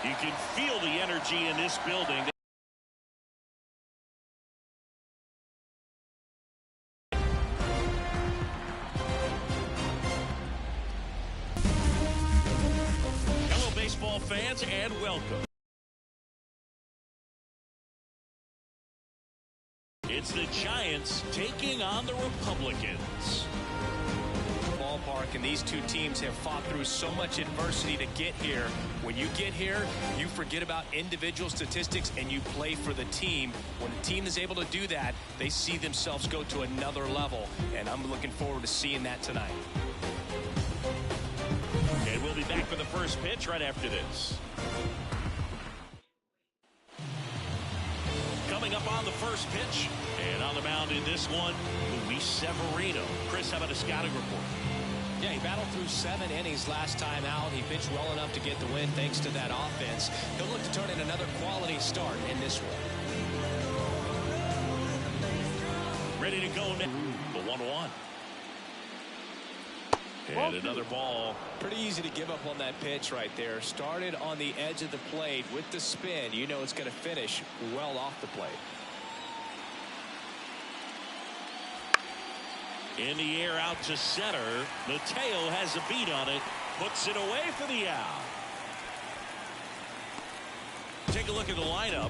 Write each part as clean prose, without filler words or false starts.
You can feel the energy in this building. Hello, baseball fans, and welcome. It's the Giants taking on the Republicans. Ballpark, and these two teams have fought through so much adversity to get here. When you get here, you forget about individual statistics and you play for the team. When a team is able to do that, they see themselves go to another level, and I'm looking forward to seeing that tonight. And we'll be back for the first pitch right after this. Coming up on the first pitch, and on the mound in this one, Luis Severino. Chris, how about a scouting report? Yeah, he battled through 7 innings last time out. He pitched well enough to get the win thanks to that offense. He'll look to turn in another quality start in this one. Ready to go now. The 1-1. And another ball. Pretty easy to give up on that pitch right there. Started on the edge of the plate with the spin. You know it's going to finish well off the plate. In the air out to center. Mateo has a beat on it. Puts it away for the out. Take a look at the lineup.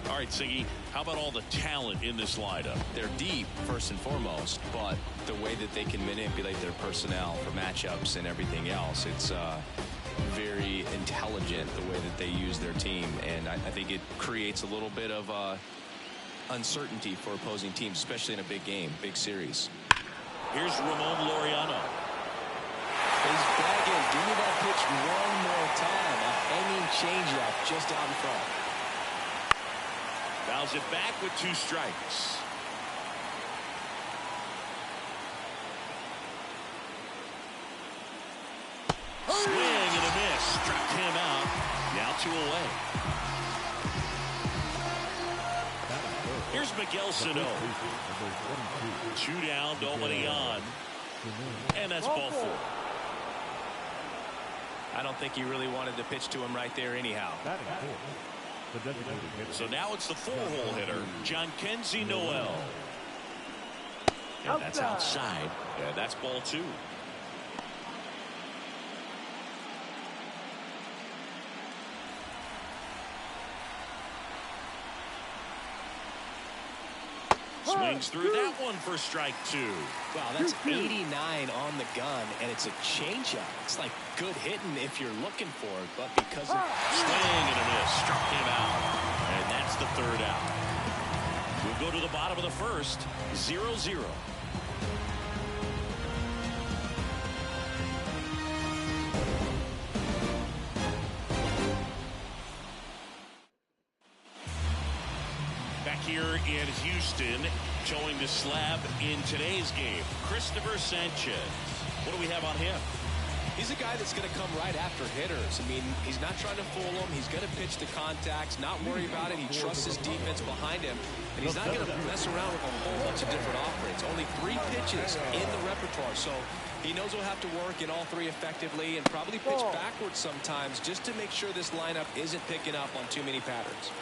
All right, Siggy, how about all the talent in this lineup? They're deep, first and foremost, but the way that they can manipulate their personnel for matchups and everything else, it's very intelligent the way that they use their team, and I think it creates a little bit of uncertainty for opposing teams, especially in a big game, big series. Here's Ramon Laureano. He's begging. Give me that pitch one more time. A hanging changeup just out in front. Fouls it back with 2 strikes. Swing and a miss. Struck him out. Now 2 away. Here's Miguel Sano. 2 down, nobody on. And that's ball 4. I don't think he really wanted to pitch to him right there anyhow. So now it's the 4-hole hitter, Gigantes Noel. And that's outside. Yeah, that's ball 2. Swings through that one for strike 2. Wow, that's 89 on the gun, and it's a changeup. It's like good hitting if you're looking for it, but because of swing and a miss, struck him out, and that's the 3rd out. We'll go to the bottom of the first, 0-0. Here in Houston, showing the slab in today's game, Christopher Sanchez. What do we have on him? He's a guy that's going to come right after hitters. I mean, he's not trying to fool them. He's going to pitch the contacts, not worry about it. He trusts his defense behind him, and he's not going to mess around with a whole bunch of different offerings. Only 3 pitches in the repertoire, so he knows he'll have to work in all 3 effectively and probably pitch backwards sometimes just to make sure this lineup isn't picking up on too many patterns.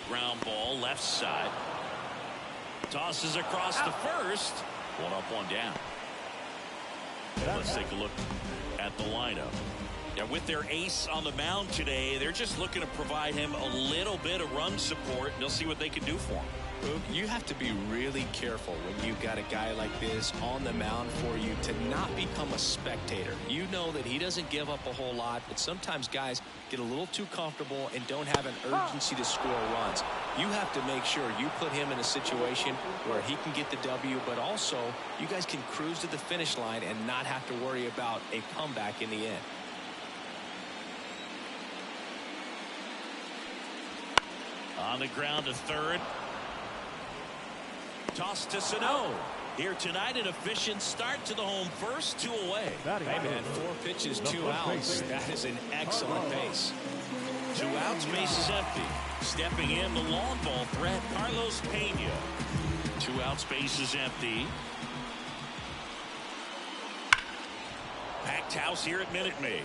Ground ball, left side. Tosses across the first. 1 up, 1 down. And let's take a look at the lineup. And with their ace on the mound today, they're just looking to provide him a little bit of run support, and they'll see what they can do for him. You have to be really careful when you've got a guy like this on the mound for you to not become a spectator. You know that he doesn't give up a whole lot, but sometimes guys get a little too comfortable and don't have an urgency to score runs. You have to make sure you put him in a situation where he can get the W, but also you guys can cruise to the finish line and not have to worry about a comeback in the end. On the ground to third. Toss to Sano. Here tonight, an efficient start to the home first, 2 away. Hey, man, 4 pitches, 2 outs. That is an excellent pace. 2 outs, base is empty. Stepping in, the long ball threat, Carlos Pena. 2 outs, base is empty. Taos here at Minute Maid.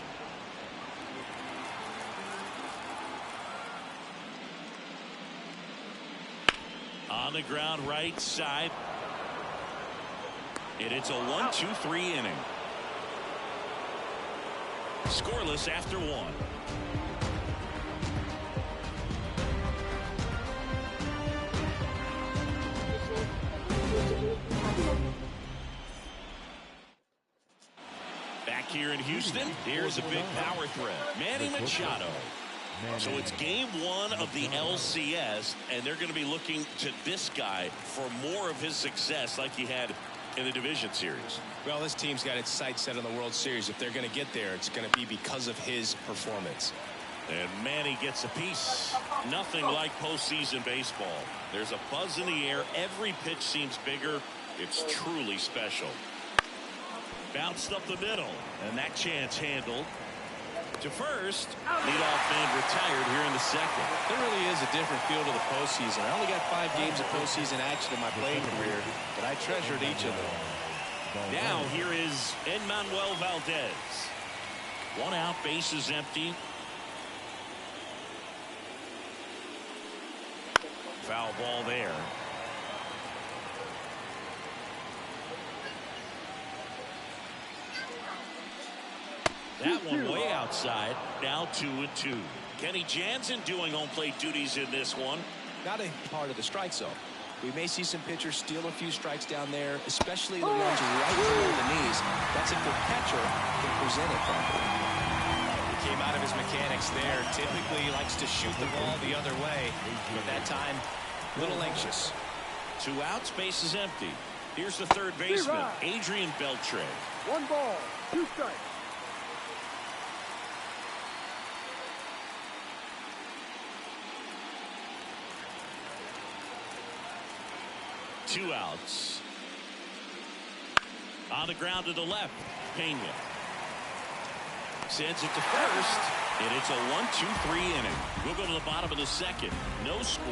On the ground right side. And it's a 1-2-3 inning. Scoreless after one. Back here in Houston, here's a big power threat. Manny Machado. So it's game one of the LCS, and they're going to be looking to this guy for more of his success like he had in the division series. Well, this team's got its sights set on the World Series. If they're going to get there, it's going to be because of his performance. And Manny gets a piece. Nothing like postseason baseball. There's a buzz in the air. Every pitch seems bigger. It's truly special. Bounced up the middle, and that chance handled. To first, leadoff man retired here in the second. There really is a different feel to the postseason. I only got 5 games of postseason action in my playing career, but I treasured each of them. Now here is Enmanuel Valdez. 1 out, bases empty. Foul ball there. That one way outside. Now 2-2. Kenny Jansen doing home plate duties in this one. Not a part of the strike zone. We may see some pitchers steal a few strikes down there, especially the ones right below the knees. That's if the catcher can present it properly. He came out of his mechanics there. Typically likes to shoot the ball the other way, but that time, a little anxious. 2 outs, base is empty. Here's the third baseman, Adrian Beltre. 1 ball, 2 strikes. Two outs. On the ground to the left, Pena. Sends it to first, and it's a 1-2-3 inning. We'll go to the bottom of the second. No score.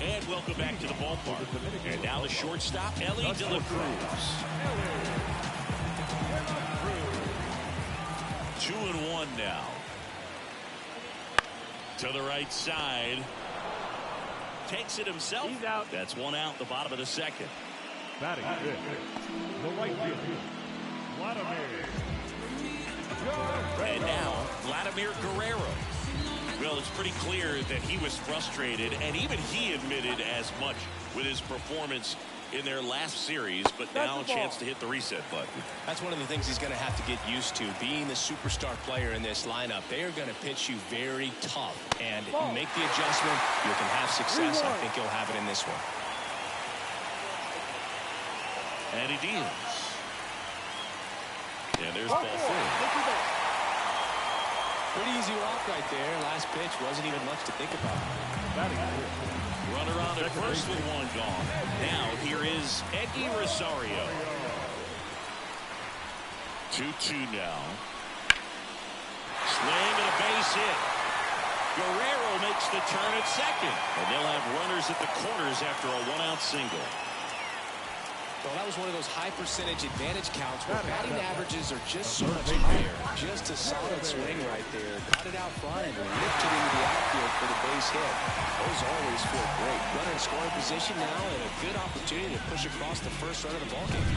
And welcome back to the ballpark. And now the shortstop, Ellie De La Cruz. 2-1 now. To the right side. Takes it himself. He's out. That's 1 out, the bottom of the second. Batting fifth, the right fielder, Vladimir. And now, Vladimir Guerrero. Well, it's pretty clear that he was frustrated, and even he admitted as much with his performance in their last series, but now a chance to hit the reset button. That's one of the things he's going to have to get used to. Being the superstar player in this lineup, they are going to pitch you very tough. And if you make the adjustment, you can have success. I think he'll have it in this one. And he deals. And there's ball 4. Pretty easy walk right there. Last pitch wasn't even much to think about. Runner on at first with 1 gone. Now here is Eddie Rosario. 2-2 now. Swing and a base hit. Guerrero makes the turn at second. And they'll have runners at the corners after a 1-out single. Well, that was one of those high percentage advantage counts where batting averages are just so much higher. Just a solid swing right there. Got it out front and lifted into the outfield for the base hit. Those always feel great. Runner in scoring position now and a good opportunity to push across the first run of the ballgame.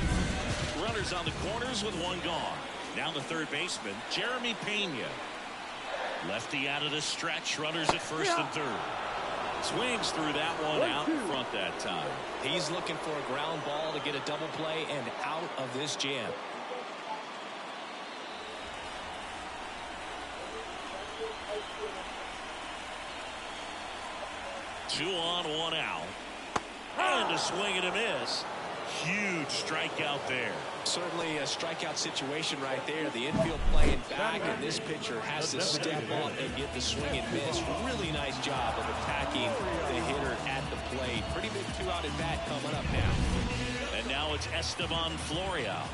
Runners on the corners with 1 gone. Now the third baseman, Jeremy Pena. Lefty out of the stretch. Runners at first and third. Swings through that one out in front that time. He's looking for a ground ball to get a double play and out of this jam. Two on, 1 out. And a swing and a miss. Huge strikeout there. Certainly a strikeout situation right there. The infield playing back, and this pitcher has to step up and get the swing and miss. Really nice job of attacking the hitter at the plate. Pretty big 2-out at bat coming up now. And now it's Esteban Florial.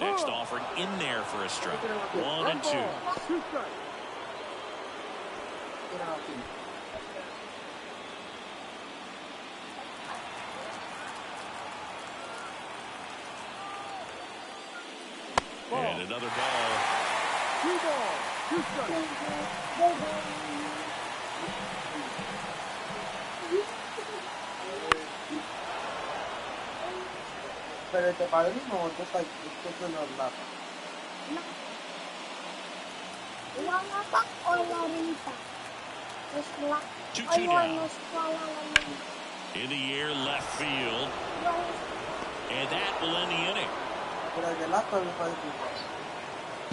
Next offering in there for a strike. 1-2. And another ball. 2 balls, 2 strikes. Pero este padrino, esto es normal. Wala pa o wala rin pa? Mas wala. 2-2 Wala, now. mas wala lang. In the air, left field. And that will end the inning. Pero el de la todavía puede ser.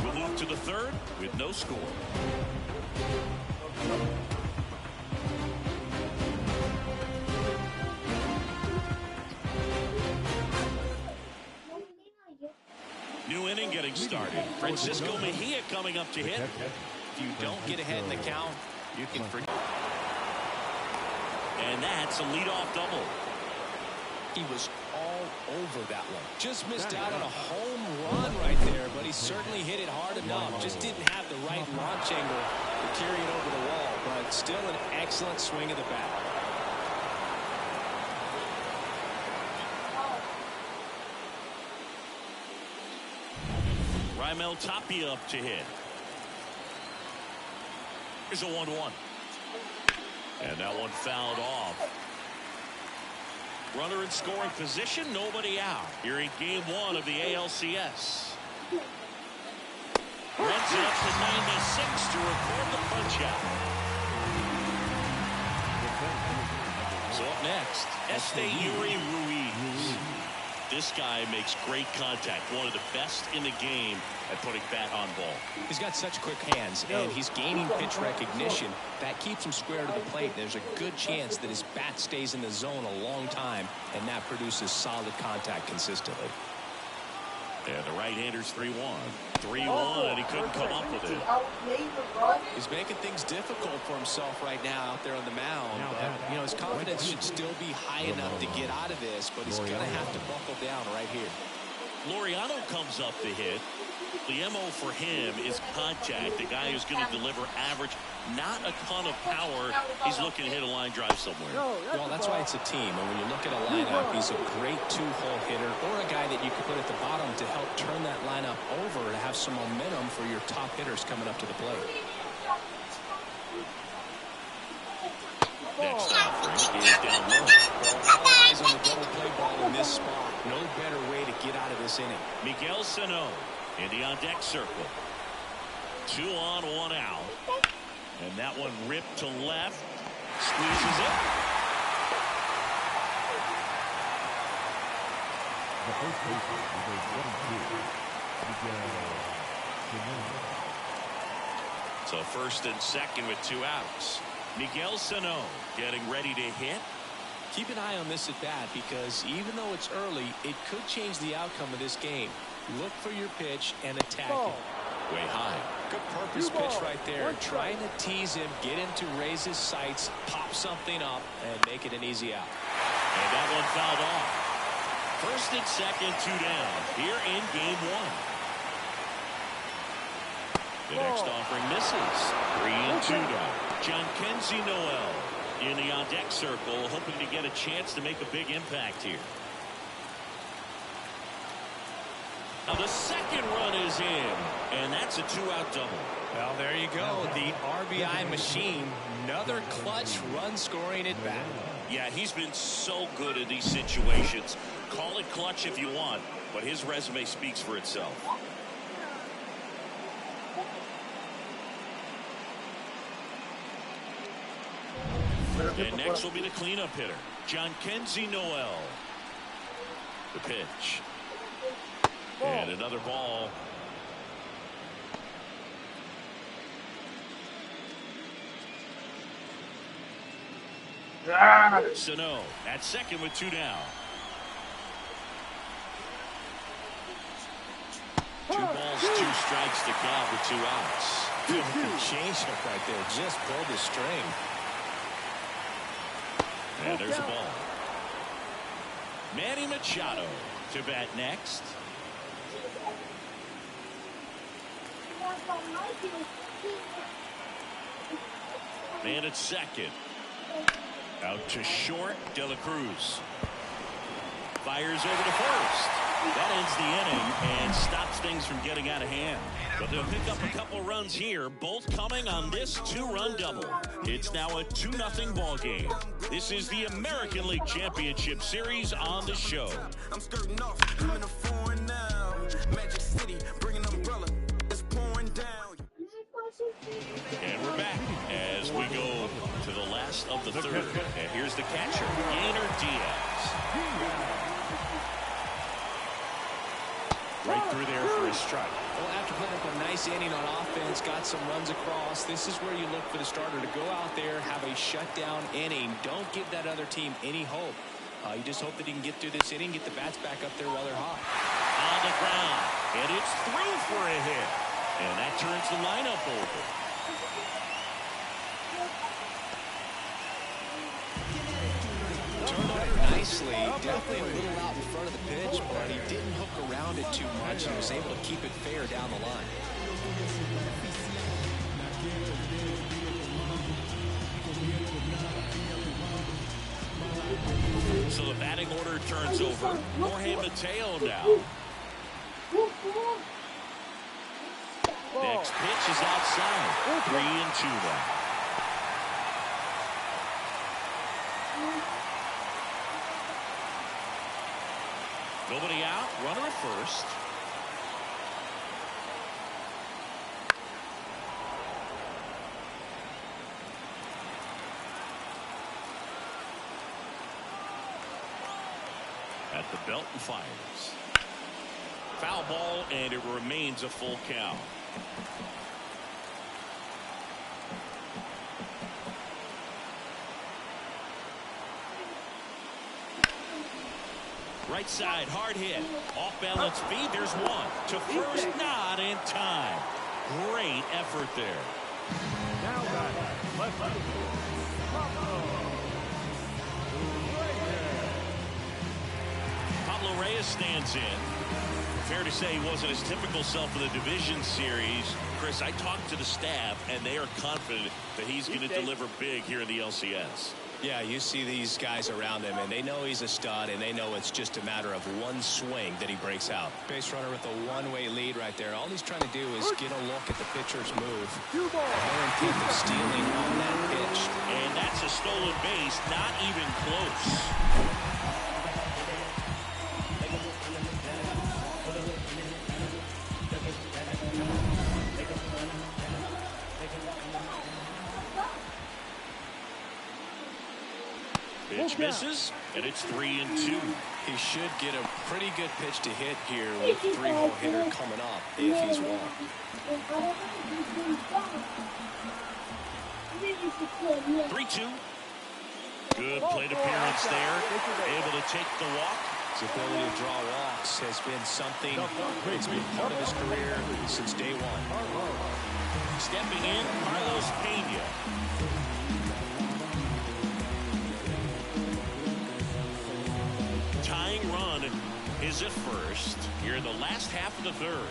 We'll move to the third with no score. New inning getting started. Francisco Mejia coming up to hit. If you don't get ahead in the count, you can forget. And that's a leadoff double. He was all over that one. Just missed out on a home run right there, but he certainly hit it hard enough. Just didn't have the right launch angle to carry it over the wall, but still an excellent swing of the bat. Raimel Tapia up to hit. Here's a 1-1. And that one fouled off. Runner in scoring position, nobody out. Here in game 1 of the ALCS. Runs it up to 96 to record the punch out. So up next, Esteury Ruiz. This guy makes great contact. One of the best in the game at putting bat on ball. He's got such quick hands, and he's gaining pitch recognition. That keeps him square to the plate. There's a good chance that his bat stays in the zone a long time, and that produces solid contact consistently. And the right-hander's 3-1. 3-1, and he couldn't come up with it. He's making things difficult for himself right now out there on the mound. But, you know, his confidence should still be high enough to get out of this, but he's going to have to buckle down right here. Laureano comes up to hit. The MO for him is contact. The guy who's going to deliver average, not a ton of power. He's looking to hit a line drive somewhere. Well, that's why it's a team. And when you look at a lineup, he's a great two-hole hitter or a guy that you can put at the bottom to help turn that lineup over to have some momentum for your top hitters coming up to the plate. Next offering is down low. All eyes on the double play ball in this spot. No better way to get out of this inning. Miguel Sano in the on-deck circle. 2 on, 1 out. And that one ripped to left. Squeezes it. The first baseman is So first and second with 2 outs. Miguel Sano getting ready to hit. Keep an eye on this at bat because even though it's early, it could change the outcome of this game. Look for your pitch and attack it. Way high. Good purpose pitch right there. Trying to tease him, get him to raise his sights, pop something up, and make it an easy out. And that one fouled off. First and second, 2 down. Here in game 1. The next offering misses. 3-2 now. Gigantes Noel in the on-deck circle, hoping to get a chance to make a big impact here. Now the second run is in, and that's a 2-out double. Well, there you go. The RBI machine. Another clutch run scoring at bat. Yeah, he's been so good in these situations. Call it clutch if you want, but his resume speaks for itself. And next will be the cleanup hitter, Gigantes Noel. The pitch. And another ball. Sano at second with 2 down. 2 balls, 2 strikes to count with 2 outs. Beautiful changeup right there. Just pulled the string. And there's a ball. Manny Machado to bat next. Man at second. Out to short. De La Cruz fires over to first. That ends the inning and stops things from getting out of hand. But they'll pick up a couple runs here, both coming on this two-run double. It's now a 2-0 ball game. This is the American League Championship Series on the show. I'm skirting off. I'm in a foreign now. Magic City, bring an umbrella. It's pouring down. And we're back as we go to the last of the third. And here's the catcher, Gainer Diaz. Right through there for a strike. Well, after putting up a nice inning on offense, got some runs across, this is where you look for the starter to go out there, have a shutdown inning. Don't give that other team any hope. You just hope that he can get through this inning, get the bats back up there while they're hot. On the ground, and it's through for a hit. And that turns the lineup over. Turned on it nicely, definitely a little out in front of the pitch, but he didn't hook around it too much and was able to keep it fair down the line. So the batting order turns over. Jorge Mateo now. Next pitch is outside. 3-2 now. Nobody out. Runner at first. At the belt and fires. Foul ball, and it remains a full count. Right side, hard hit. Off balance feed, there's one. To first, not in time. Great effort there. Now back. Left field. Pablo Reyes stands in. Fair to say he wasn't his typical self in the division series. Chris, I talked to the staff, and they are confident that he's going to deliver big here in the LCS. Yeah, you see these guys around him, and they know he's a stud, and they know it's just a matter of one swing that he breaks out. Base runner with a one-way lead right there. All he's trying to do is get a look at the pitcher's move. No intent of stealing on that pitch. And that's a stolen base, not even close. Pitch misses, and it's 3-2. He should get a pretty good pitch to hit here with 3-hole hitter coming up if he's walked. 3-2. Good plate appearance there. Able to take the walk. His ability to draw walks has been something that's been part of his career since day one. Stepping in, Carlos Pena. Tying run is at first here in the last half of the third.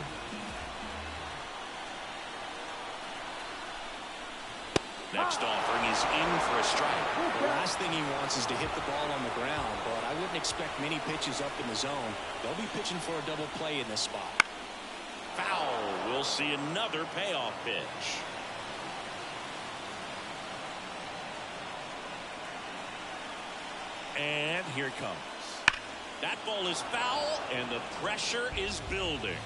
Next offering is in for a strike. The last thing he wants is to hit the ball on the ground, but I wouldn't expect many pitches up in the zone. They'll be pitching for a double play in this spot. Foul. We'll see another payoff pitch. And here it comes. That ball is foul, and the pressure is building.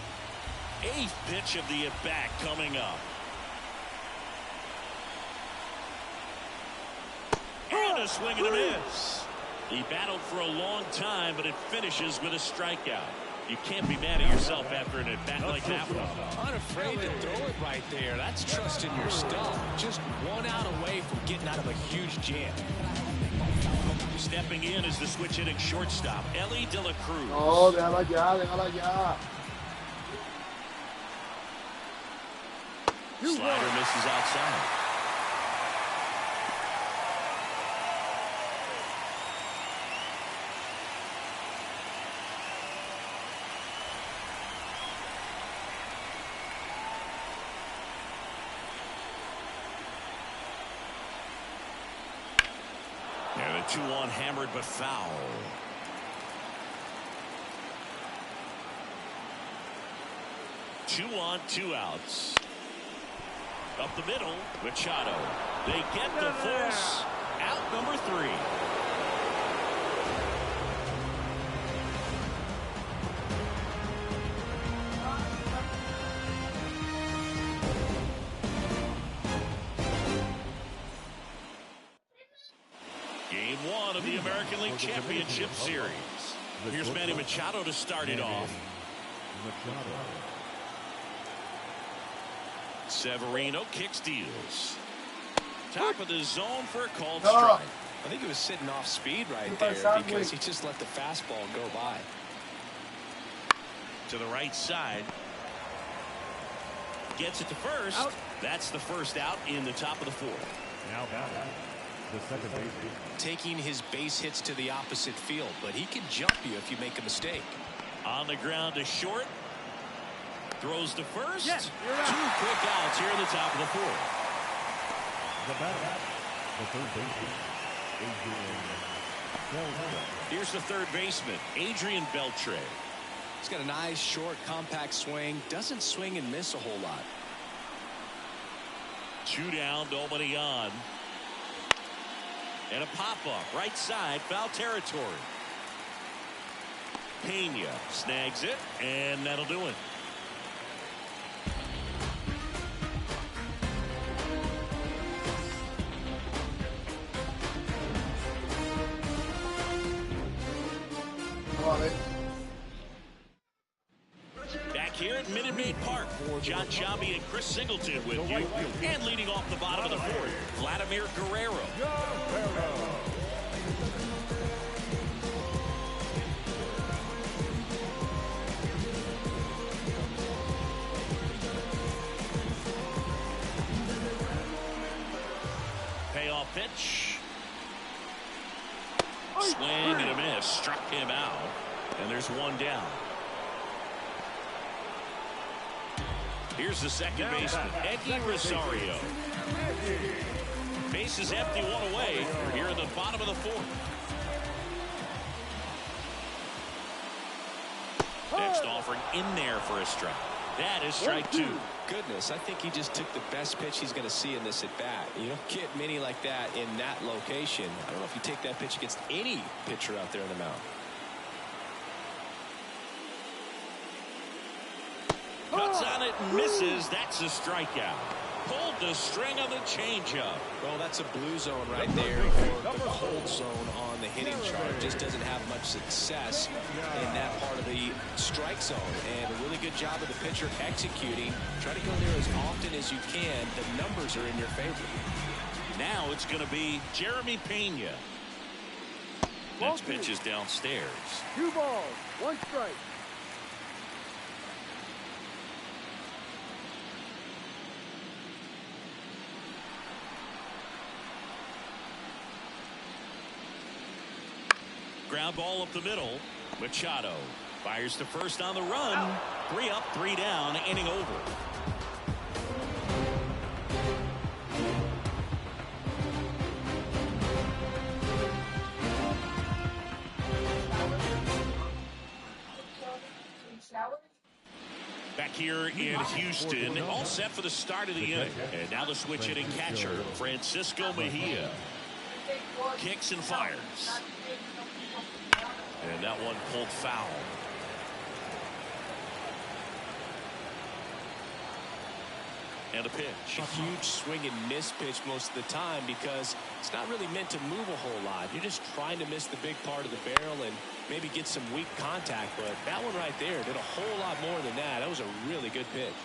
Eighth pitch of the at-bat coming up. And a swing and a miss. He battled for a long time, but it finishes with a strikeout. You can't be mad at yourself after an at-bat like that one. Unafraid to throw it right there. That's trusting your stuff. Just one out away from getting out of a huge jam. Stepping in is the switch hitting shortstop, Ellie De La Cruz. No, déjala ya, déjala ya. Slider misses outside. 0-2 hammered but foul. Two on, 2 outs. Up the middle, Machado. They get the force. Out number 3. Game 1 of the American League Championship Series. Here's Manny Machado to start it off. Severino kicks, deals. Top of the zone for a called strike. I think he was sitting off speed right there because he just let the fastball go by. To the right side. Gets it to first. Out. That's the first out in the top of the 4th. Now batting, the second baseman. Taking his base hits to the opposite field, but he can jump you if you make a mistake. On the ground to short. Throws to first. Yes, 2 quick outs here in the top of the 4th. The batter, the third baseman, Adrian Beltre. Here's the third baseman, Adrian Beltre. He's got a nice, short, compact swing. Doesn't swing and miss a whole lot. 2 down, nobody on. And a pop-up, right side, foul territory. Pena snags it, and that'll do it. Back here at Minute Maid Park, John Chambi and Chris Singleton with you. And leading off the bottom of the 4th, Vladimir Guerrero. Payoff pitch. Swing and a miss. Struck him out. And there's 1 down. Here's the second baseman, Eddie Rosario. Base is empty, 1 away. We're here in the bottom of the 4th. Next offering in there for a strike. That is strike 2. Goodness, I think he just took the best pitch he's going to see in this at bat. You don't get many like that in that location. I don't know if you take that pitch against any pitcher out there in the mound. Cuts on it and misses. That's a strikeout. Pulled the string on the changeup. Well, that's a blue zone right there, or the cold zone on the hitting chart. Just doesn't have much success in that part of the strike zone. And a really good job of the pitcher executing. Try to go there as often as you can. The numbers are in your favor. Now it's going to be Jeremy Pena. Next pitch is downstairs. 2 balls, 1 strike. Ground ball up the middle. Machado fires to first on the run. 3 up, 3 down, inning over. Back here in Houston, all set for the start of the inning. And now the switch hitting catcher, Francisco Mejia. Kicks and fires. And that one pulled foul. And a pitch. A huge swing and miss pitch most of the time because it's not really meant to move a whole lot. You're just trying to miss the big part of the barrel and maybe get some weak contact. But that one right there did a whole lot more than that. That was a really good pitch.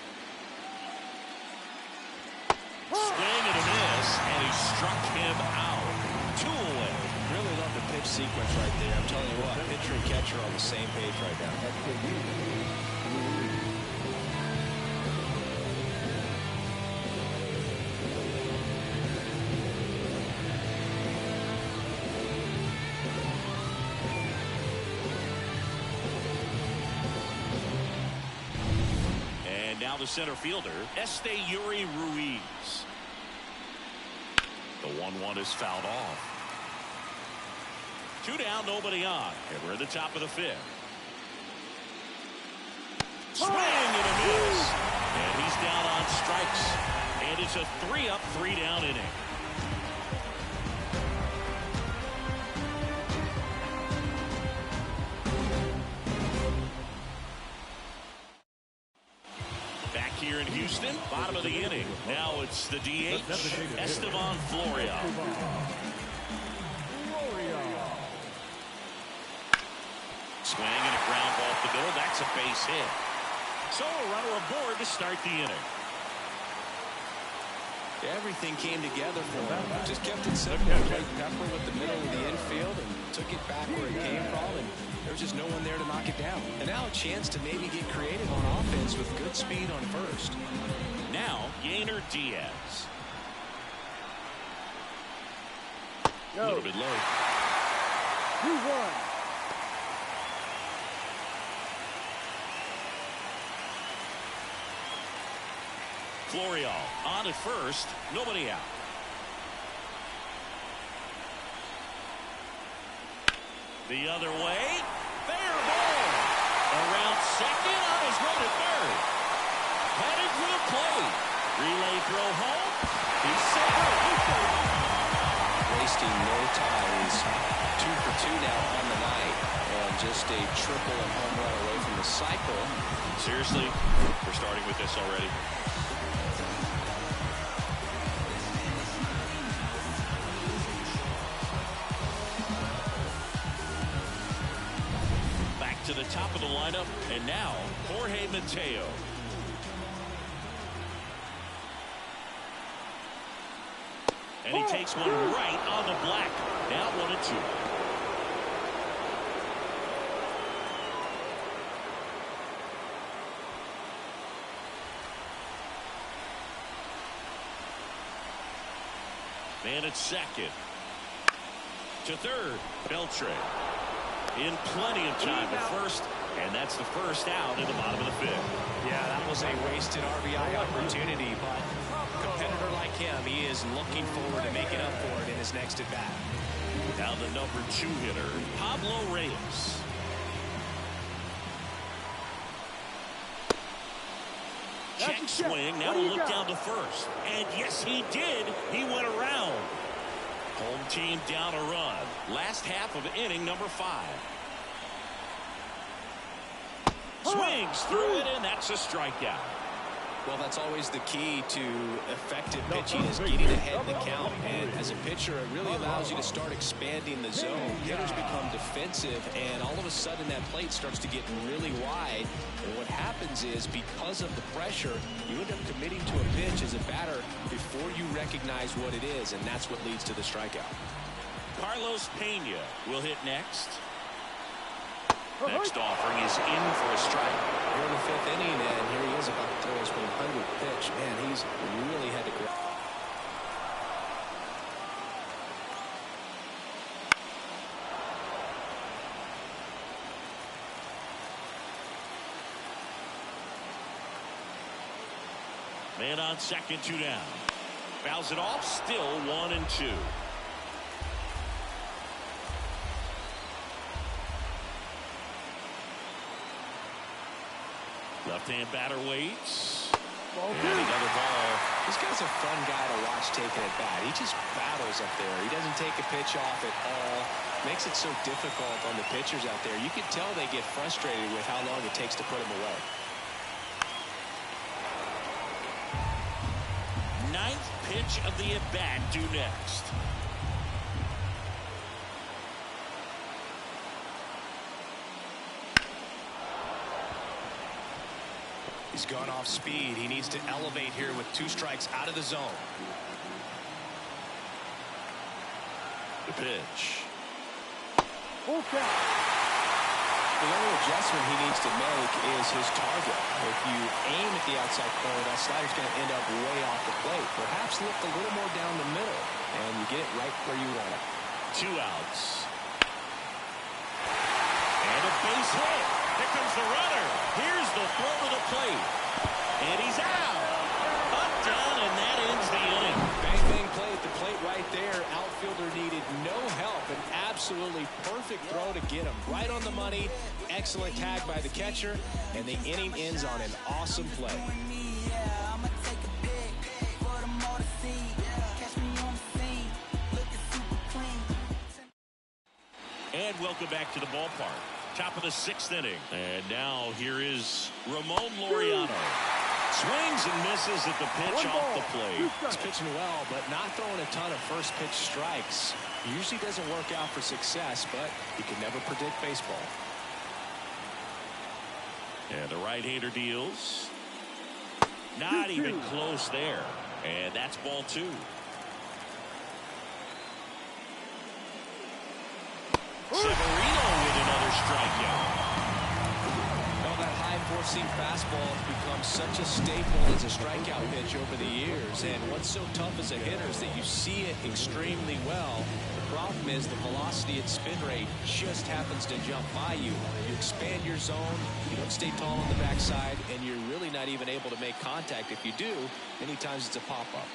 Swing and a miss, and he struck him out. 2 away. Really love the pitch sequence right there. I'm telling you what, pitcher and catcher are on the same page right now. And now the center fielder, Esteury Ruiz. The 1-1 is fouled off. 2 down, nobody on. And we're at the top of the 5th. Swing and a miss. And he's down on strikes. And it's a 3-up, 3-down inning. Back here in Houston, bottom of the inning. Now it's the DH, Esteban Florio. Swing and a ground ball up the middle. That's a base hit. So a runner aboard to start the inning. Everything came together for him. Just kept it simple. Played pepper with the middle of the infield and took it back where it came from. And there was just no one there to knock it down. And now a chance to maybe get creative on offense with good speed on first. Now, Yainer Diaz. A little bit low. 2-1. Florio on at first, nobody out. The other way, fair ball. Around second, on his way to third. Headed to the plate. Relay throw home. He's safe. Wasting no time. He's 2 for 2 now on the night. And just a triple and home run away from the cycle. Seriously, we're starting with this already. To the top of the lineup, and now Jorge Mateo. And he takes one right on the black. Now 1-2. Man at second. To third, Beltre. In plenty of time at first, and that's the first out in the bottom of the 5th. Yeah, that was a wasted RBI opportunity, but a competitor like him, he is looking forward to making up for it in his next at-bat. Now the number 2 hitter, Pablo Reyes. Check swing, now to look down to first. And yes, he did. He went around. Home team down a run. Last half of inning number 5. Swings through it, and that's a strikeout. Well, that's always the key to effective pitching is getting ahead in the count. And as a pitcher, it really allows you to start expanding the zone. Hitters become defensive, and all of a sudden that plate starts to get really wide. And what happens is, because of the pressure, you end up committing to a pitch as a batter before you recognize what it is, and that's what leads to the strikeout. Carlos Pena will hit next. Next offering is in for a strike. We're in the 5th inning, and here he is about to throw his 100th pitch. Man, he's really had to grab. Man on second, 2 down. Fouls it off, still 1-2. Left-hand batter waits. And another ball. This guy's a fun guy to watch taking at bat. He just battles up there. He doesn't take a pitch off at all. Makes it so difficult on the pitchers out there. You can tell they get frustrated with how long it takes to put him away. 9th pitch of the at-bat due next. He's gone off speed. He needs to elevate here with 2 strikes out of the zone. The pitch. Full count. The only adjustment he needs to make is his target. If you aim at the outside corner, that slider's going to end up way off the plate. Perhaps look a little more down the middle, and you get it right where you want it. 2 outs. And a base hit. Here comes the runner. Here's the throw to the plate. And he's out. Up, down, and that ends the inning. Bang, bang play at the plate right there. Outfielder needed no help. An absolutely perfect throw to get him right on the money. Excellent tag by the catcher, and the inning ends on an awesome play. And welcome back to the ballpark. Top of the 6th inning. And now here is Ramon Laureano. Swings and misses at the pitch off the plate. He's pitching well, but not throwing a ton of first pitch strikes. Usually doesn't work out for success, but you can never predict baseball. And the right-hander deals. Not even close there. And that's ball 2. Severino with another strikeout. Well, that high-four-seam fastball has become such a staple as a strikeout pitch over the years. And what's so tough as a hitter is that you see it extremely well. The problem is the velocity and spin rate just happens to jump by you. You expand your zone, you don't stay tall on the backside, and you're really not even able to make contact. If you do, many times it's a pop-up.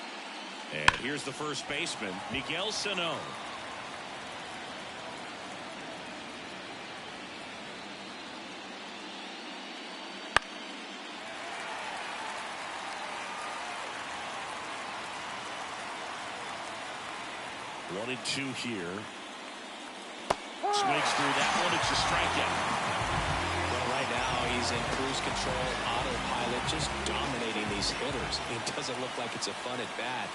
And here's the first baseman, Miguel Sano. One and 2 here. Swings through that one. It's a strikeout. Well, right now he's in cruise control, autopilot, just dominating these hitters. It doesn't look like it's a fun at bat.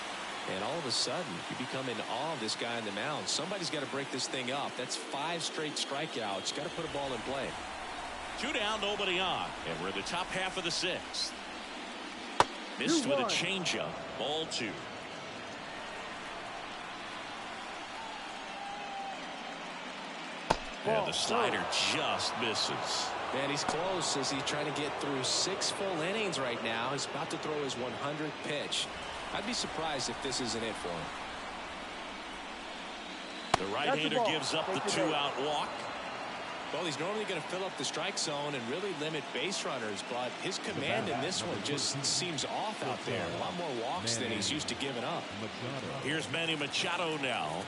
And all of a sudden, you become in awe of this guy on the mound. Somebody's got to break this thing up. That's 5 straight strikeouts. Got to put a ball in play. 2 down, nobody on. And we're in the top half of the 6th. Missed with a changeup. Ball 2. And the slider just misses. Man, he's close as he's trying to get through 6 full innings right now. He's about to throw his 100th pitch. I'd be surprised if this isn't it for him. The right-hander gives up the 2-out walk. Well, he's normally going to fill up the strike zone and really limit base runners, but his command in this one just seems off out there. A lot more walks than he's used to giving up. Here's Manny Machado now.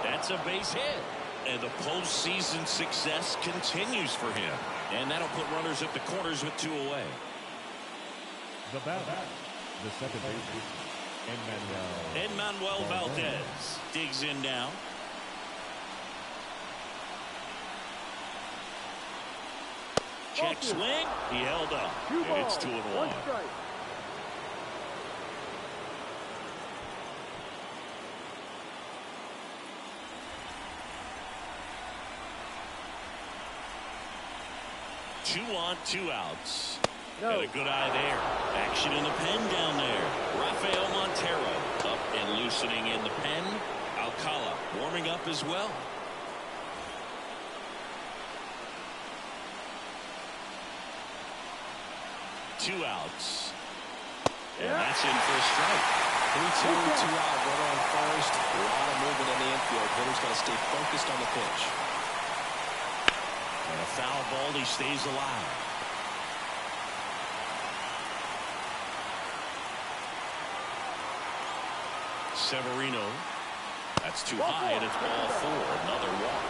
That's a base hit. And the postseason success continues for him. And that'll put runners at the corners with 2 away. The batter, the second baseman, Manuel Valdez digs in now. Check swing. He held up. And it's 2-1. Two on, 2 outs. Got a good eye there. Action in the pen down there. Rafael Montero up and loosening in the pen. Alcala warming up as well. Two outs. And that's in for a strike. 3-2, 2-out, runner on first. A lot of movement in the infield. Hitter's got to stay focused on the pitch. And a foul ball, he stays alive. Severino. That's too high, and it's ball 4. Another walk.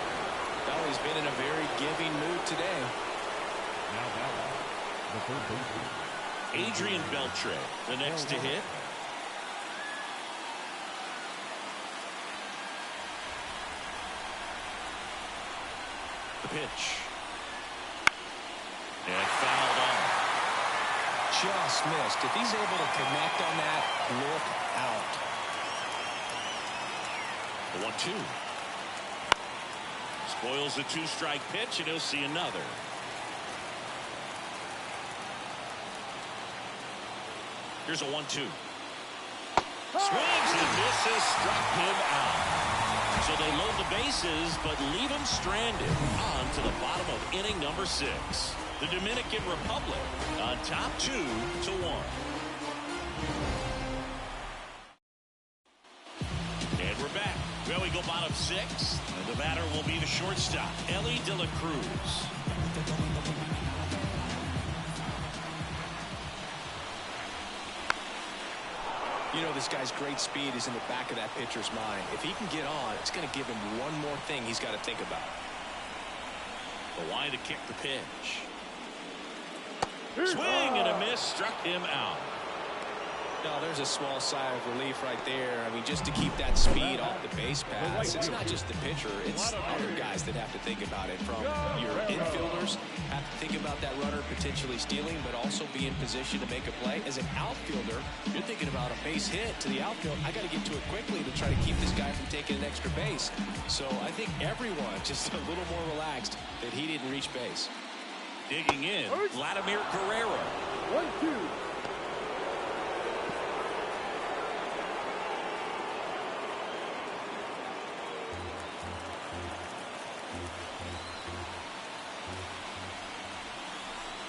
Well, he's been in a very giving mood today. now batting, the third baseman, Adrian Beltre, the next to hit. The pitch. And fouled off. Just missed. If he's able to connect on that, look out. The 1-2. Spoils the 2-strike pitch, and he'll see another. Here's a 1-2. Swings and misses, struck him out. So they load the bases, but leave him stranded on to the bottom of inning number 6. The Dominican Republic on top 2-1. And we're back. Well, we go bottom 6, and the batter will be the shortstop, Ellie De La Cruz. You know, this guy's great speed is in the back of that pitcher's mind. If he can get on, it's going to give him one more thing he's got to think about. The line to kick the pitch. Swing and a miss, struck him out. No, there's a small sigh of relief right there. I mean, just to keep that speed off the base paths. It's not just the pitcher, it's other guys that have to think about it. From your infielders have to think about that runner potentially stealing, but also be in position to make a play. As an outfielder, you're thinking about a base hit to the outfield. I got to get to it quickly to try to keep this guy from taking an extra base. So I think everyone just a little more relaxed that he didn't reach base. Digging in, Vladimir Guerrero. 1-2.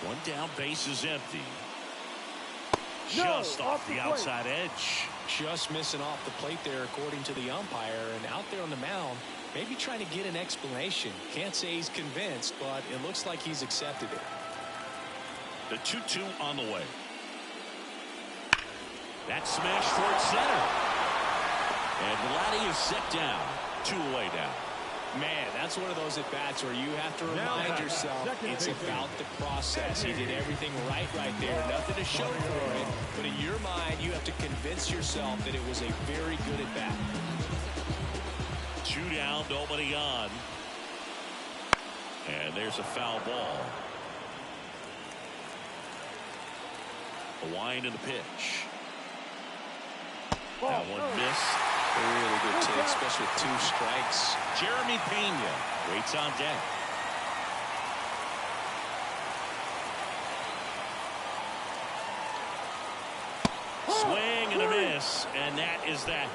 One down, base is empty. Just off the outside edge. Just missing off the plate there, according to the umpire. And out there on the mound, maybe trying to get an explanation. Can't say he's convinced, but it looks like he's accepted it. The 2-2 on the way. That smash towards center. And Vladdy is set down. 2 away now. Man, that's one of those at-bats where you have to remind yourself it's about the process. He did everything right there. Nothing to show for it. But in your mind, you have to convince yourself that it was a very good at-bat. 2 down, nobody on. And there's a foul ball. A wind in the pitch. That one missed. A really good take, especially with 2 strikes. Jeremy Pena waits on deck. Swing and a miss, and that is that.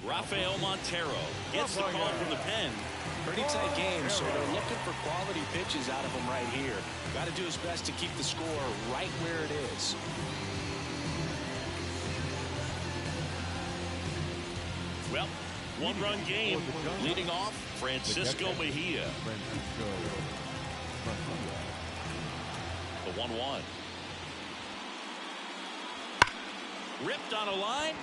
Rafael Montero gets the call from the pen. Pretty tight game, so they're looking for quality pitches out of him right here. Got to do his best to keep the score right where it is. Well, 1-run game. Leading off, Francisco Mejia. The 1-1. Ripped on a line.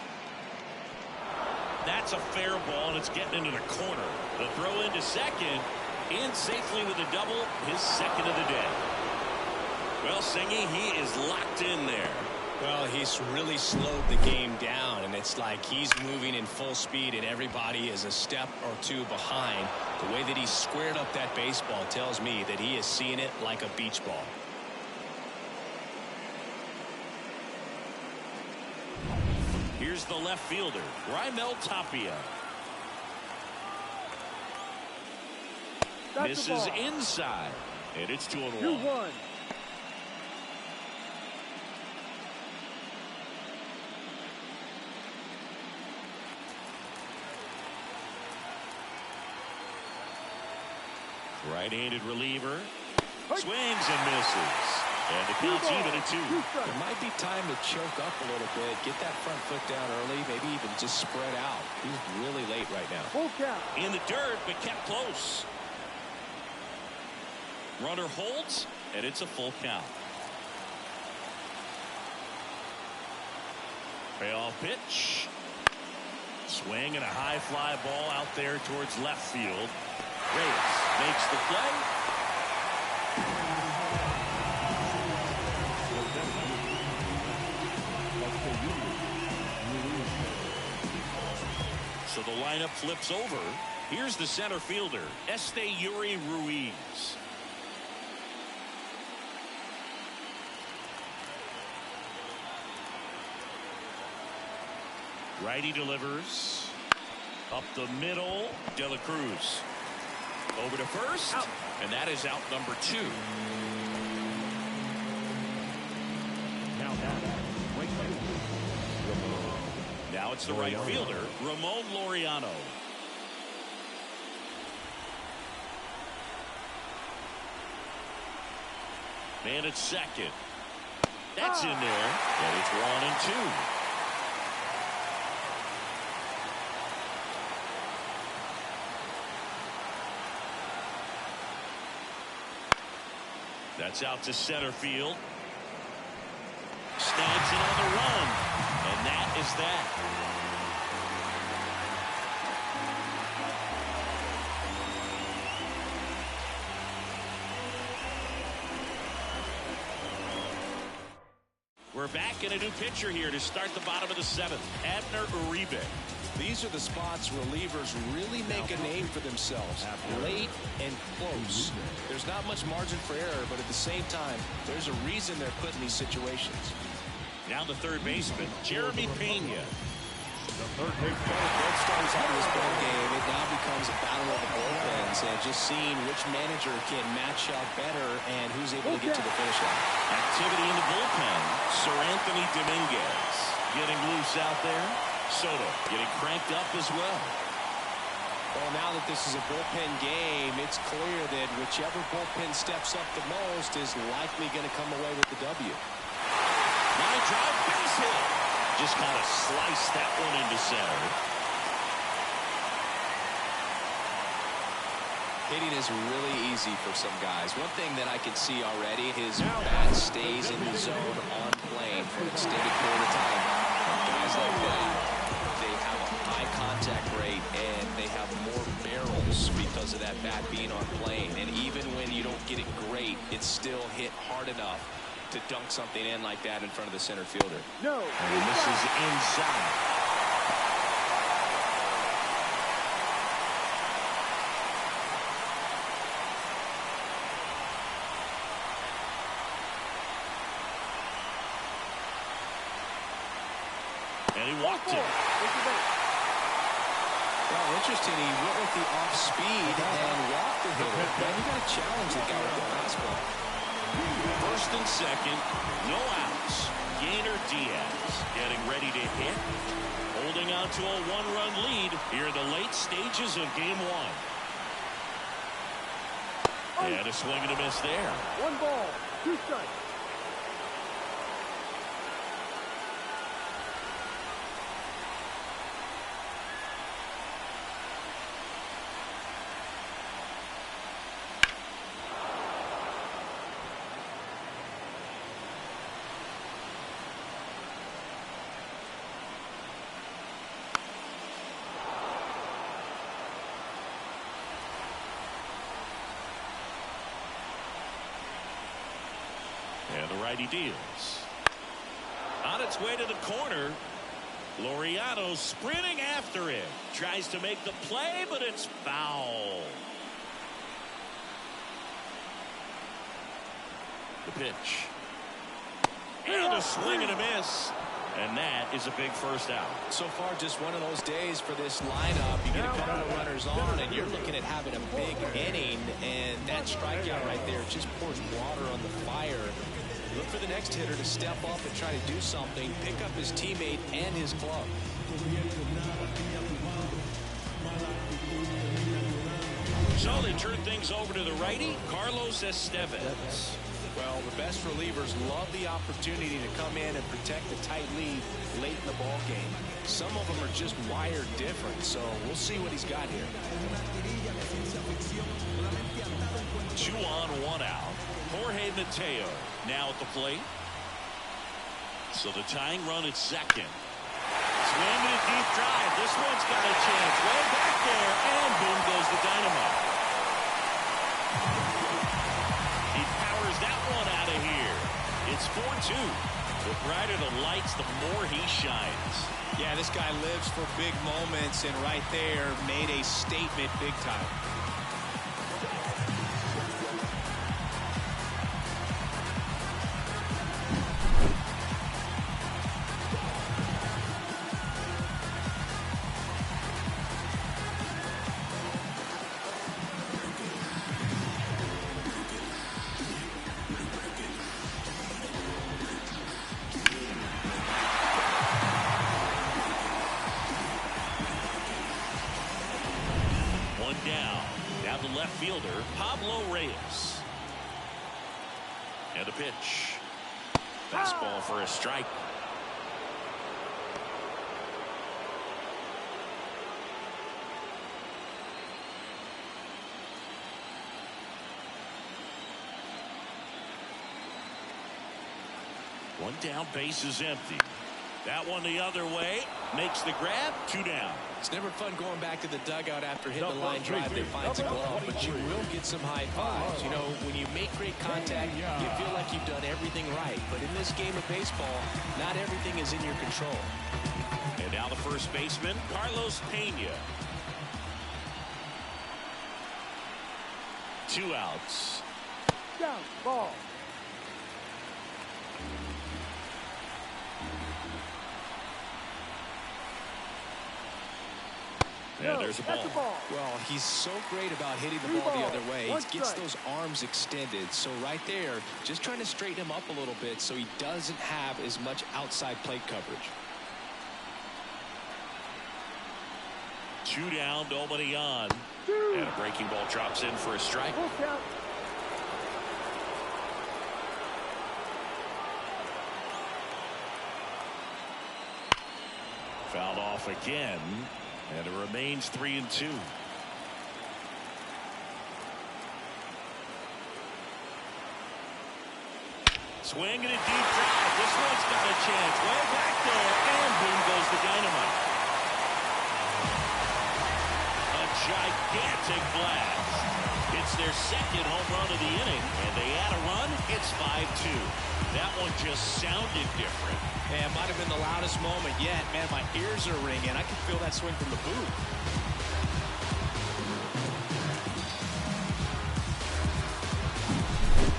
That's a fair ball, and it's getting into the corner. The throw into second, in safely with a double, his second of the day. Well, Singy, he is locked in there. Well, he's really slowed the game down, and it's like he's moving in full speed, and everybody is a step or 2 behind. The way that he squared up that baseball tells me that he is seeing it like a beach ball. Here's the left fielder, Raimel Tapia. Misses inside, and it's 2-1. 2-1. Right-handed reliever. Swings and misses. And the count's even at 2. It might be time to choke up a little bit, get that front foot down early, maybe even just spread out. He's really late right now. Full count. In the dirt, but kept close. Runner holds, and it's a full count. Payoff pitch. Swing and a high fly ball out there towards left field. Reyes makes the play. So the lineup flips over. Here's the center fielder, Esteury Ruiz. Righty delivers. Up the middle, De La Cruz. Over to first, out. And that is out number 2. Now it's the right fielder, Ramon Laureano. Man at second. That's in there, and it's 1-2. That's out to center field. Snags it on the run, and that is that. We're back in a new pitcher here to start the bottom of the 7th. Abner Uribe. These are the spots relievers really make a name for themselves. Late and close. There's not much margin for error, but at the same time, there's a reason they're put in these situations. Now the third baseman, Jeremy Pena. The third base Both starters out of this ball game, it now becomes a battle of the bullpens, and just seeing which manager can match up better and who's able to get to the finish line. Activity in the bullpen. Sir Anthony Dominguez getting loose out there. Soto getting cranked up as well. Well, now that this is a bullpen game, it's clear that whichever bullpen steps up the most is likely going to come away with the W. Line drive, base hit. Just kind of sliced that one into center. Hitting is really easy for some guys. One thing that I can see already, his bat stays in the zone on plane for an extended period of time. And guys like that, they have a high contact rate and they have more barrels because of that bat being on plane. And even when you don't get it great, it's still hit hard enough to dunk something in like that in front of the center fielder. No. And this is inside. And he walked it. Well, interesting. He went with the off speed and walked the hitter. Now you got to challenge the guy with the fastball. First and second, no outs. Gainer Diaz getting ready to hit. Holding on to a one-run lead here in the late stages of game 1. And a swing and a miss there. 1 ball, 2 strikes. And the righty deals. On its way to the corner. Laureano sprinting after it. Tries to make the play, but it's foul. The pitch. And a swing and a miss. And that is a big first out. So far, just one of those days for this lineup. You get a couple of runners on, and you're looking at having a big inning. And that strikeout right there just pours water on the fire. Look for the next hitter to step up and try to do something, pick up his teammate and his glove. So they turn things over to the righty, Carlos Estevez. Well, the best relievers love the opportunity to come in and protect the tight lead late in the ball game. Some of them are just wired different, so we'll see what he's got here. 2 on, 1 out. Jorge Mateo now at the plate. So the tying run at second. Swing and a deep drive. This one's got a chance. Way back there, and boom goes the dynamite. He powers that one out of here. It's 4-2. The brighter the lights, the more he shines. Yeah, this guy lives for big moments, and right there made a statement big time. Fastball for a strike. One down, base is empty. That one the other way. Makes the grab. 2 down. It's never fun going back to the dugout after hitting a line drive that finds a glove, but you will get some high fives. You know, when you make great contact, you feel like you've done everything right. But in this game of baseball, not everything is in your control. And now the first baseman, Carlos Pena. 2 outs. Down, ball. Yeah, there's a ball. Well, he's so great about hitting the ball the other way. He gets those arms extended. So right there, just trying to straighten him up a little bit so he doesn't have as much outside plate coverage. 2 down, nobody on. And a breaking ball drops in for a strike. Fouled off again. And it remains 3-2. Swing and a deep drive. This one's got a chance. Way back there. And boom goes the dynamite. A gigantic blast. It's their second home run of the inning. And they add a run. It's 5-2. That one just sounded different. Man, might have been the loudest moment yet. Man, my ears are ringing. I can feel that swing from the booth.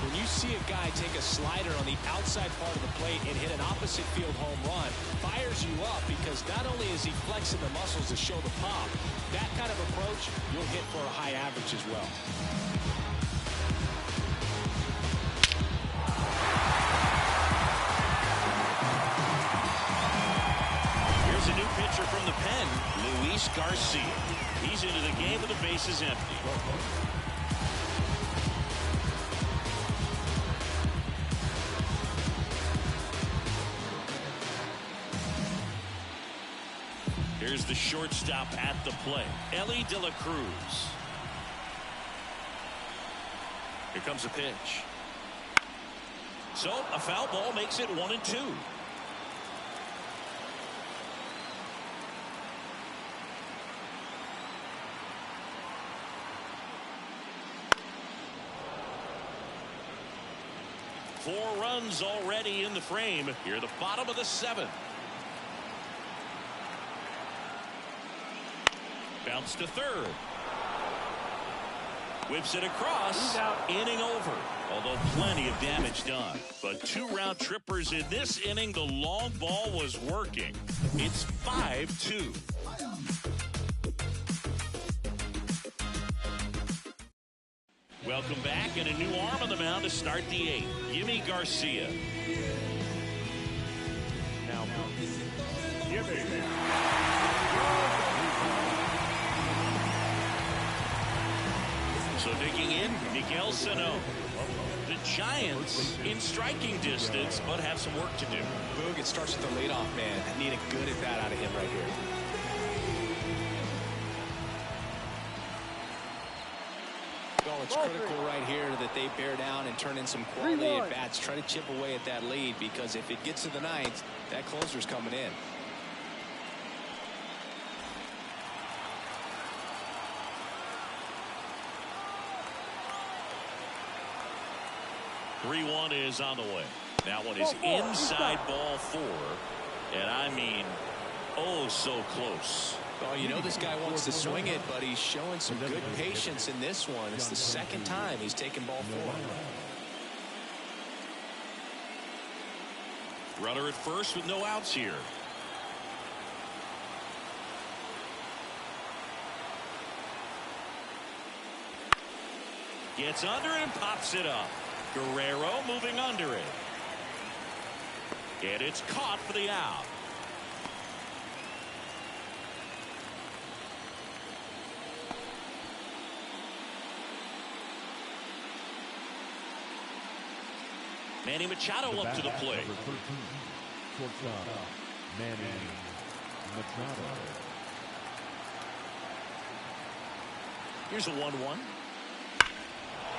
When you see a guy take a slider on the outside part of the plate and hit an opposite field home run, fires you up because not only is he flexing the muscles to show the pop, that kind of approach, you'll hit for a high average as well. From the pen, Luis Garcia. He's into the game with the bases empty. Here's the shortstop at the plate, Ellie De La Cruz. Here comes a pitch. So a foul ball makes it 1-2. Four runs already in the frame. Here, the bottom of the 7th. Bounce to third. Whips it across. Inning over. Although plenty of damage done. But 2 round trippers in this inning. The long ball was working. It's 5-2. Welcome back, and a new arm on the mound to start the 8th. Yimi Garcia. Now, Yimi. So digging in, Miguel Sano. The Giants in striking distance, but have some work to do. Boog, it starts with the leadoff man. I need a good at bat out of him right here. Well, it's critical right here that they bear down and turn in some quality at bats. Try to chip away at that lead, because if it gets to the 9th, that closer's coming in. Three-1 is on the way. That one is inside ball 4. And I mean, oh, so close. Well, you know this guy wants to swing it, but he's showing some good patience in this one. It's the second time he's taken ball 4. Runner at first with no outs here. Gets under it and pops it up. Guerrero moving under it. And it's caught for the out. Manny Machado up to the plate. Number 13, shortstop, Manny Machado. Here's a 1-1.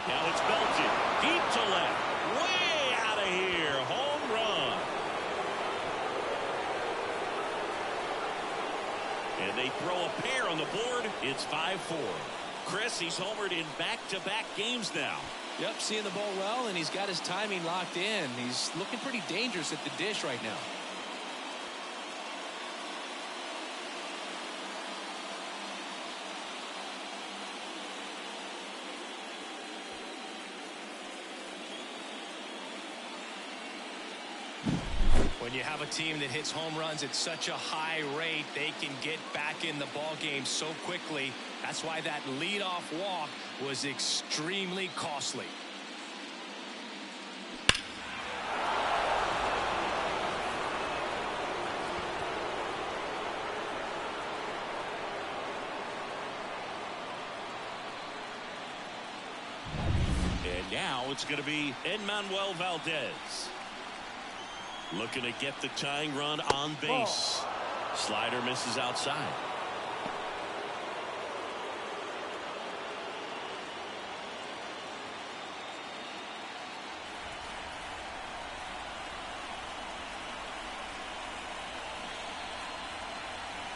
Now it's belted deep to left. Way out of here. Home run. And they throw a pair on the board. It's 5-4. Chris, he's homered in back-to-back games now. Yep, seeing the ball well, and he's got his timing locked in. He's looking pretty dangerous at the dish right now. When you have a team that hits home runs at such a high rate, they can get back in the ball game so quickly. That's why that leadoff walk was extremely costly. And now it's going to be Enmanuel Valdez. Looking to get the tying run on base. Slider misses outside.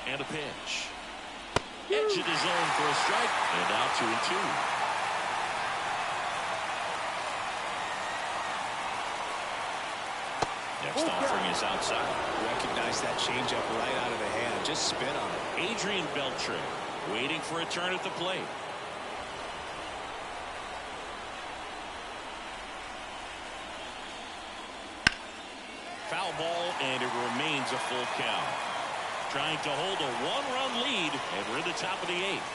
And a pitch. Edge of the zone for a strike. And now 2-2. Next offering is outside. Recognize that changeup right out of the hand. Just spin on it. Adrian Beltre waiting for a turn at the plate. Foul ball, and it remains a full count. Trying to hold a one-run lead, and we're in the top of the 8th.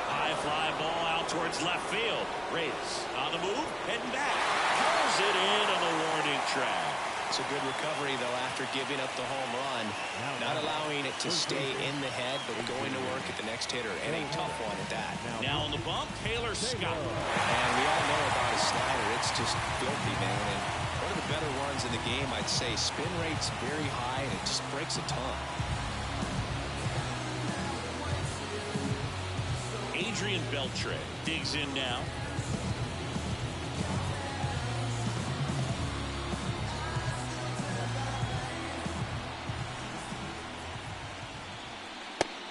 High fly ball out towards left field. Reyes on the move, heading back. Throws it in on the warning track. It's a good recovery, though, after giving up the home run. Not allowing it to stay in the head, but going to work at the next hitter. And a tough one at that. Now on the bump, Taylor Scott. And we all know about his slider. It's just filthy, man. And one of the better ones in the game, I'd say. Spin rate's very high, and it just breaks a ton. Adrian Beltre digs in now.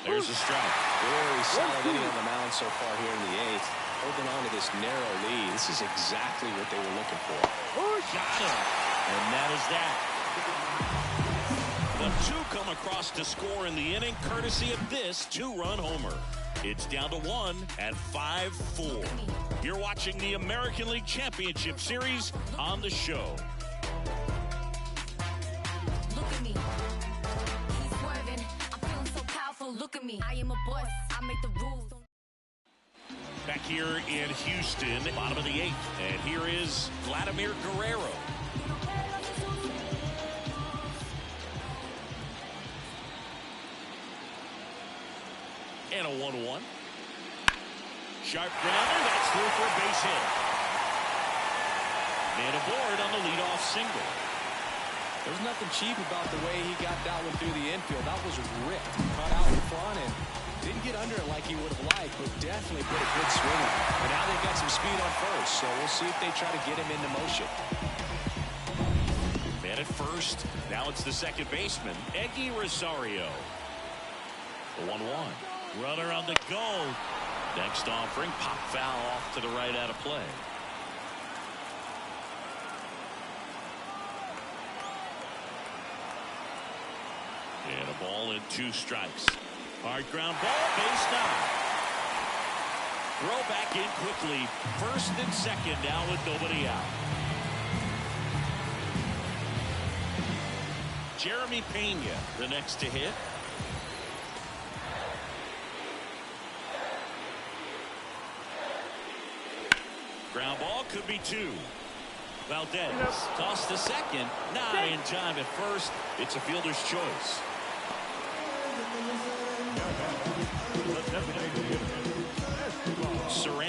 There's a strike. Very solid inning on the mound so far here in the 8th. Holding on to this narrow lead. This is exactly what they were looking for. Got him. And that is that. The two come across to score in the inning, courtesy of this 2-run homer. It's down to 1 at 5-4. You're watching the American League Championship Series on the show. Look at me. He's swerving. I'm feeling so powerful. Look at me. I am a boss. I make the rules. Back here in Houston, bottom of the 8th. And here is Vladimir Guerrero. And a 1-1. Sharp grounder. That's through for a base hit. And aboard on the leadoff single. There's nothing cheap about the way he got that one through the infield. That was ripped. Cut out in front and didn't get under it like he would have liked, but definitely put a good swing on it. And now they've got some speed on first, so we'll see if they try to get him into motion. Man at first. Now it's the second baseman, Eggy Rosario. The 1-1. Runner on the go. Next offering, pop foul off to the right out of play. And a ball and 2 strikes. Hard ground ball, base down. Throw back in quickly. First and second now with nobody out. Jeremy Pena, the next to hit. Ground ball could be 2. Valdez tossed to second. Not in time at first. It's a fielder's choice.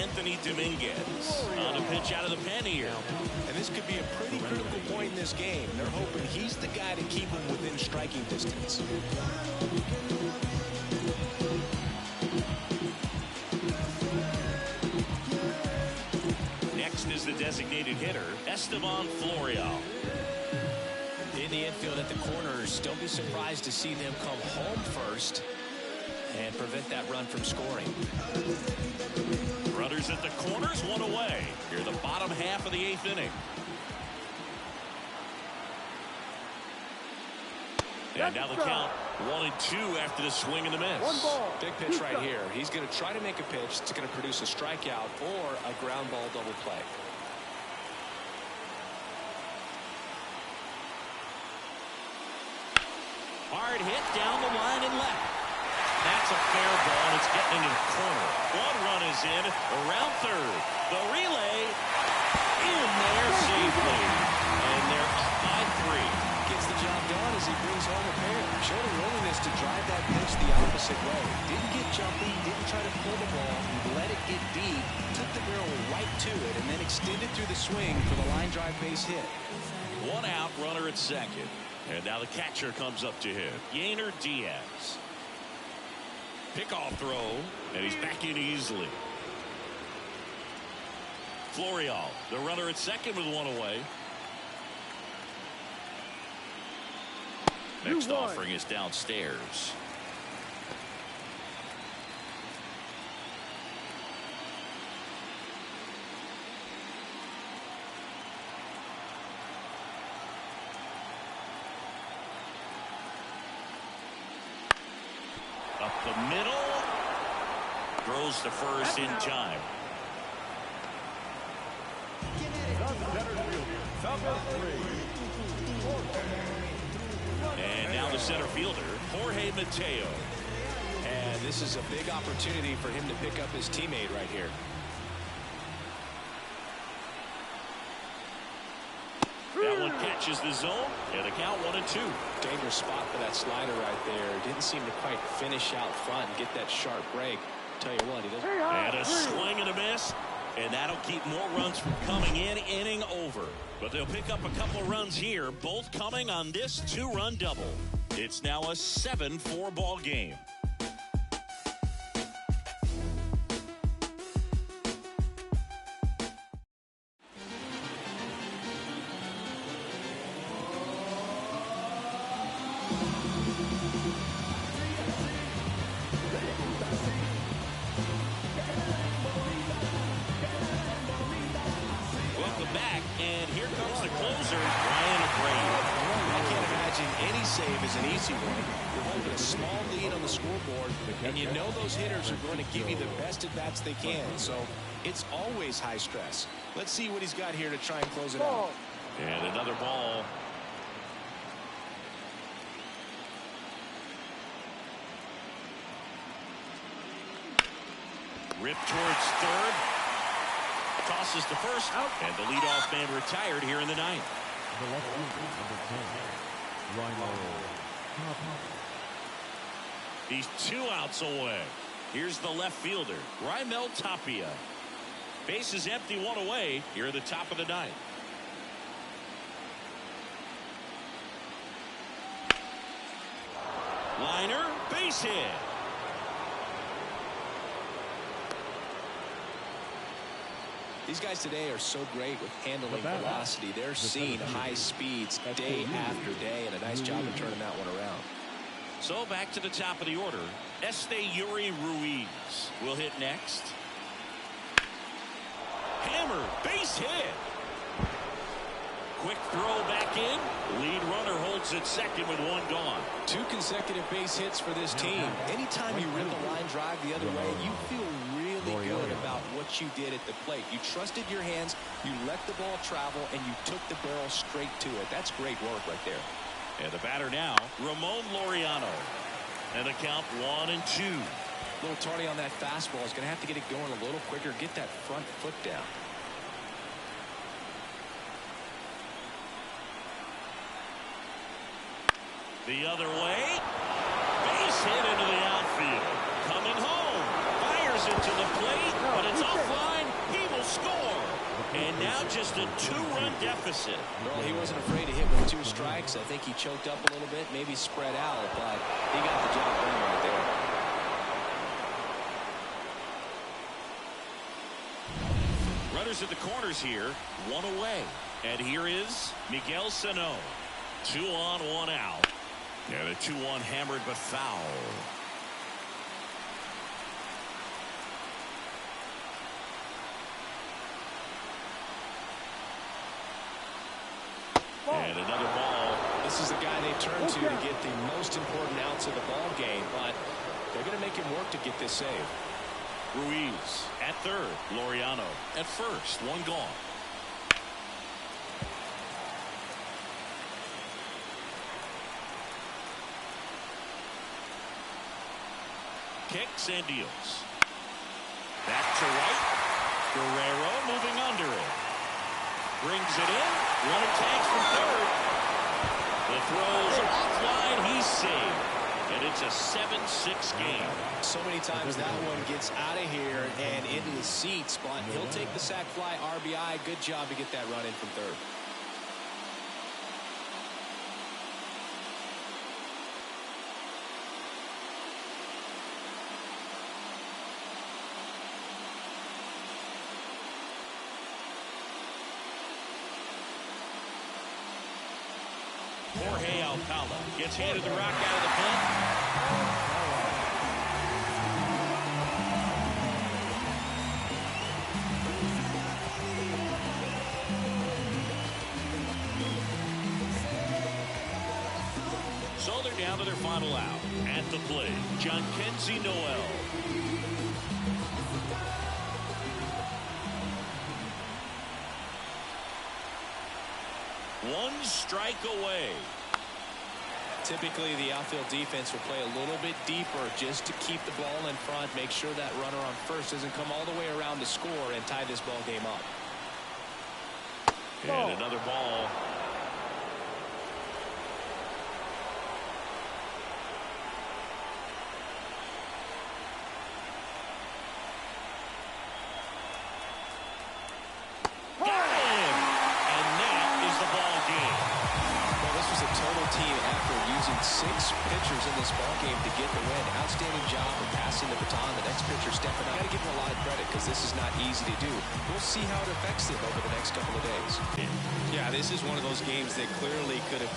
Anthony Dominguez on a pitch out of the pen here. And this could be a pretty critical point in this game. They're hoping he's the guy to keep him within striking distance. Next is the designated hitter, Esteban Florial. In the infield at the corners, don't be surprised to see them come home first and prevent that run from scoring. Runners at the corners, one away. Here the bottom half of the 8th inning. And now the count 1-2 after the swing and the miss. One ball. Big pitch right here. He's going to try to make a pitch that's going to produce a strikeout or a ground ball double play. Hard hit down the line and left. That's a fair ball, and it's getting into the corner. One run is in, around third. The relay in there safely. And they're up by 3. Gets the job done as he brings home a pair. Showed a willingness to drive that pitch the opposite way. Didn't get jumpy, didn't try to pull the ball. He let it get deep, took the barrel right to it, and then extended through the swing for the line drive base hit. One out, runner at second. And now the catcher comes up to him, Yainer Diaz. Pickoff throw, and he's back in easily. Florial, the runner at second with one away. Next offering is downstairs. Up the middle. Throws to first in time. And now the center fielder, Jorge Mateo. And this is a big opportunity for him to pick up his teammate right here. That one catches the zone, and the count 1-2. Dangerous spot for that slider right there. Didn't seem to quite finish out front and get that sharp break. Tell you what, he doesn't. And a swing and a miss, and that'll keep more runs from coming in, inning over. But they'll pick up a couple of runs here, both coming on this 2-run double. It's now a 7-4 ball game. Welcome back, and here comes the closer, Ryan Abreu. I can't imagine any save is an easy one. You're holding a small lead on the scoreboard, and you know those hitters are going to give you the best at-bats they can, so it's always high stress. Let's see what he's got here to try and close it out. And another ball. Ripped towards third. Tosses to first. And the leadoff man retired here in the 9th. The left fielder, number 10, Rhino. He's 2 outs away. Here's the left fielder, Raimel Tapia. Base is empty, 1 away here at the top of the 9th. Liner, base hit. These guys today are so great with handling velocity. They're seeing high speeds day after day, and a nice job of turning that one around. So back to the top of the order. Esteury Ruiz will hit next. Hammer, base hit. Quick throw back in. Lead runner holds at second with 1 gone. 2 consecutive base hits for this team. Anytime you rip a line drive the other way, you feel really good about what you did at the plate. You trusted your hands, you let the ball travel, and you took the barrel straight to it. That's great work right there. And the batter now, Ramon Laureano. And the count 1-2. A little tardy on that fastball. Is going to have to get it going a little quicker, get that front foot down. The other way. Base hit into the outfield. Coming home. Fires it to the plate, but it's offline score. And now just a 2-run deficit. Well, he wasn't afraid to hit with 2 strikes. I think he choked up a little bit, maybe spread out, but he got the job done right there. Runners at the corners here, 1 away. And here is Miguel Sano. 2 on, 1 out. And a 2-1 hammered but foul. And another ball. This is the guy they turn to get the most important outs of the ball game, but they're going to make him work to get this save. Ruiz at third. Laureano at first. 1 gone. Kicks and deals. Back to right. Guerrero moving under it. Brings it in. Runner tags from third. The throw's offline. He's saved. And it's a 7-6 game. So many times that one gets out of here and into the seats, but he'll take the sac fly RBI. Good job to get that run in from third. Jorge Alcala gets handed the rock out of the pen. So they're down to their final out. At the plate, Gigantes Noel. One strike away. Typically, the outfield defense will play a little bit deeper just to keep the ball in front, make sure that runner on first doesn't come all the way around to score and tie this ball game up. And another ball. Team after using 6 pitchers in this ball game to get the win. Outstanding job of passing the baton. The next pitcher stepping up. Got to give him a lot of credit because this is not easy to do. We'll see how it affects them over the next couple of days. Yeah, this is one of those games that clearly could have